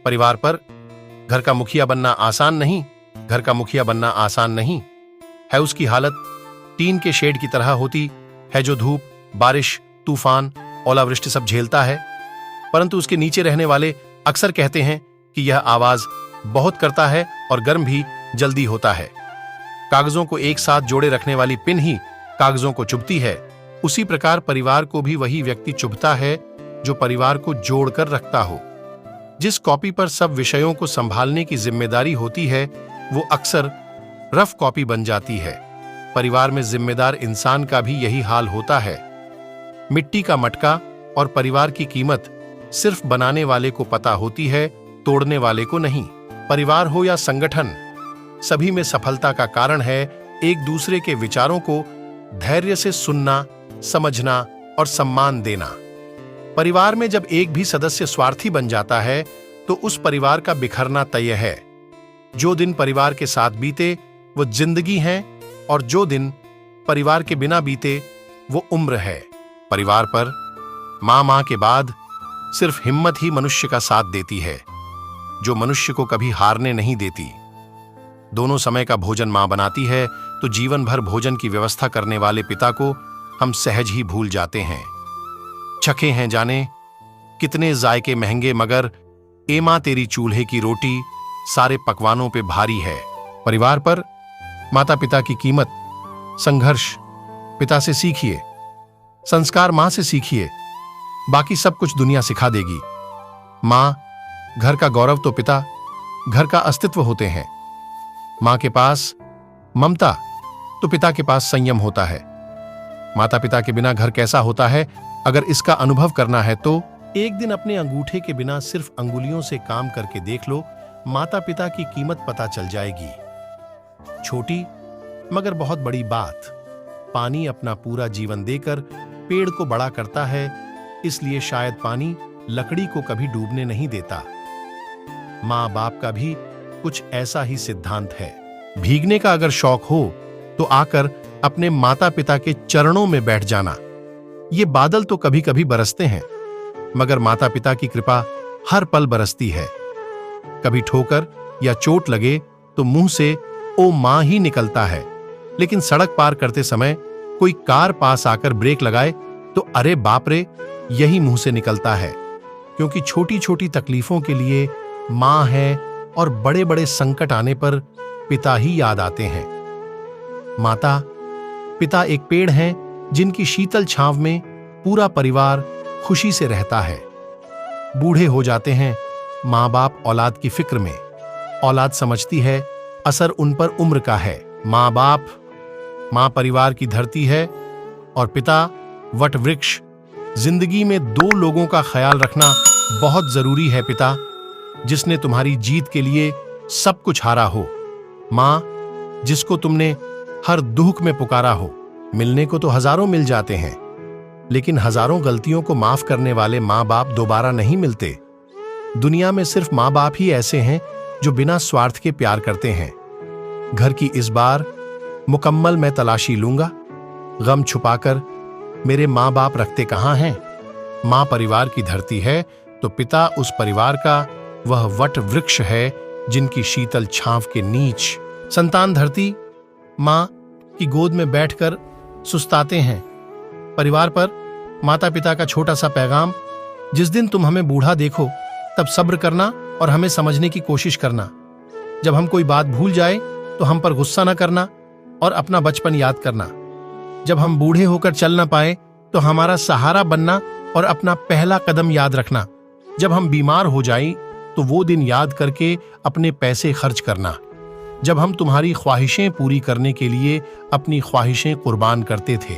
परिवार पर घर का मुखिया बनना आसान नहीं, घर का मुखिया बनना आसान नहीं है। उसकी हालत टीन के शेड की तरह होती है जो धूप, बारिश, तूफान, ओलावृष्टि सब झेलता है। परंतु उसके नीचे रहने वाले अक्सर कहते हैं कि यह आवाज बहुत करता है और गर्म भी जल्दी होता है। कागजों को एक साथ जोड़े रखने वाली पिन ही कागजों को चुभती है, उसी प्रकार परिवार को भी वही व्यक्ति चुभता है जो परिवार को जोड़कर रखता हो। जिस कॉपी पर सब विषयों को संभालने की जिम्मेदारी होती है वो अक्सर रफ कॉपी बन जाती है। परिवार में जिम्मेदार इंसान का भी यही हाल होता है। मिट्टी का मटका और परिवार की कीमत सिर्फ बनाने वाले को पता होती है, तोड़ने वाले को नहीं। परिवार हो या संगठन, सभी में सफलता का कारण है एक दूसरे के विचारों को धैर्य से सुनना, समझना और सम्मान देना। परिवार में जब एक भी सदस्य स्वार्थी बन जाता है तो उस परिवार का बिखरना तय है। जो दिन परिवार के साथ बीते वो जिंदगी है और जो दिन परिवार के बिना बीते वो उम्र है। परिवार पर मां के बाद सिर्फ हिम्मत ही मनुष्य का साथ देती है, जो मनुष्य को कभी हारने नहीं देती। दोनों समय का भोजन मां बनाती है तो जीवन भर भोजन की व्यवस्था करने वाले पिता को हम सहज ही भूल जाते हैं। चखे हैं जाने कितने जायके महंगे, मगर ए मां तेरी चूल्हे की रोटी सारे पकवानों पे भारी है। परिवार पर माता पिता की कीमत, संघर्ष पिता से सीखिए, संस्कार मां से सीखिए, बाकी सब कुछ दुनिया सिखा देगी। मां घर का गौरव तो पिता घर का अस्तित्व होते हैं। मां के पास ममता तो पिता के पास संयम होता है। माता पिता के बिना घर कैसा होता है, अगर इसका अनुभव करना है तो एक दिन अपने अंगूठे के बिना सिर्फ अंगुलियों से काम करके देख लो, माता पिता की कीमत पता चल जाएगी। छोटी मगर बहुत बड़ी बात, पानी अपना पूरा जीवन देकर पेड़ को बड़ा करता है, इसलिए शायद पानी लकड़ी को कभी डूबने नहीं देता। मां बाप का भी कुछ ऐसा ही सिद्धांत है। भीगने का अगर शौक हो तो आकर अपने माता पिता के चरणों में बैठ जाना। ये बादल तो कभी कभी बरसते हैं, मगर माता पिता की कृपा हर पल बरसती है। कभी ठोकर या चोट लगे तो मुंह से ओ मां ही निकलता है, लेकिन सड़क पार करते समय कोई कार पास आकर ब्रेक लगाए तो अरे बाप रे यही मुंह से निकलता है। क्योंकि छोटी छोटी तकलीफों के लिए मां है और बड़े बड़े संकट आने पर पिता ही याद आते हैं। माता पिता एक पेड़ हैं जिनकी शीतल छांव में पूरा परिवार खुशी से रहता है। बूढ़े हो जाते हैं मां बाप औलाद की फिक्र में। औलाद समझती है असर उन पर उम्र का है। मां परिवार की धरती है और पिता वट वृक्ष। जिंदगी में दो लोगों का ख्याल रखना बहुत जरूरी है। पिता जिसने तुम्हारी जीत के लिए सब कुछ हारा हो, मां जिसको तुमने हर दुख में पुकारा हो। मिलने को तो हजारों मिल जाते हैं, लेकिन हजारों गलतियों को माफ करने वाले मां बाप दोबारा नहीं मिलते। दुनिया में सिर्फ मां बाप ही ऐसे हैं जो बिना स्वार्थ के प्यार करते हैं। घर की इस बार मुकम्मल मैं तलाशी लूंगा, गम छुपाकर मेरे मां बाप रखते कहां हैं। मां परिवार की धरती है तो पिता उस परिवार का वह वट वृक्ष है जिनकी शीतल छांव के नीच संतान धरती मां की गोद में बैठकर सुस्ताते हैं। परिवार पर माता पिता का छोटा सा पैगाम, जिस दिन तुम हमें बूढ़ा देखो तब सब्र करना और हमें समझने की कोशिश करना। जब हम कोई बात भूल जाए तो हम पर गुस्सा न करना और अपना बचपन याद करना। जब हम बूढ़े होकर चल न पाए तो हमारा सहारा बनना और अपना पहला कदम याद रखना। जब हम बीमार हो जाएं तो वो दिन याद करके अपने पैसे खर्च करना, जब हम तुम्हारी ख्वाहिशें पूरी करने के लिए अपनी ख्वाहिशें कुर्बान करते थे।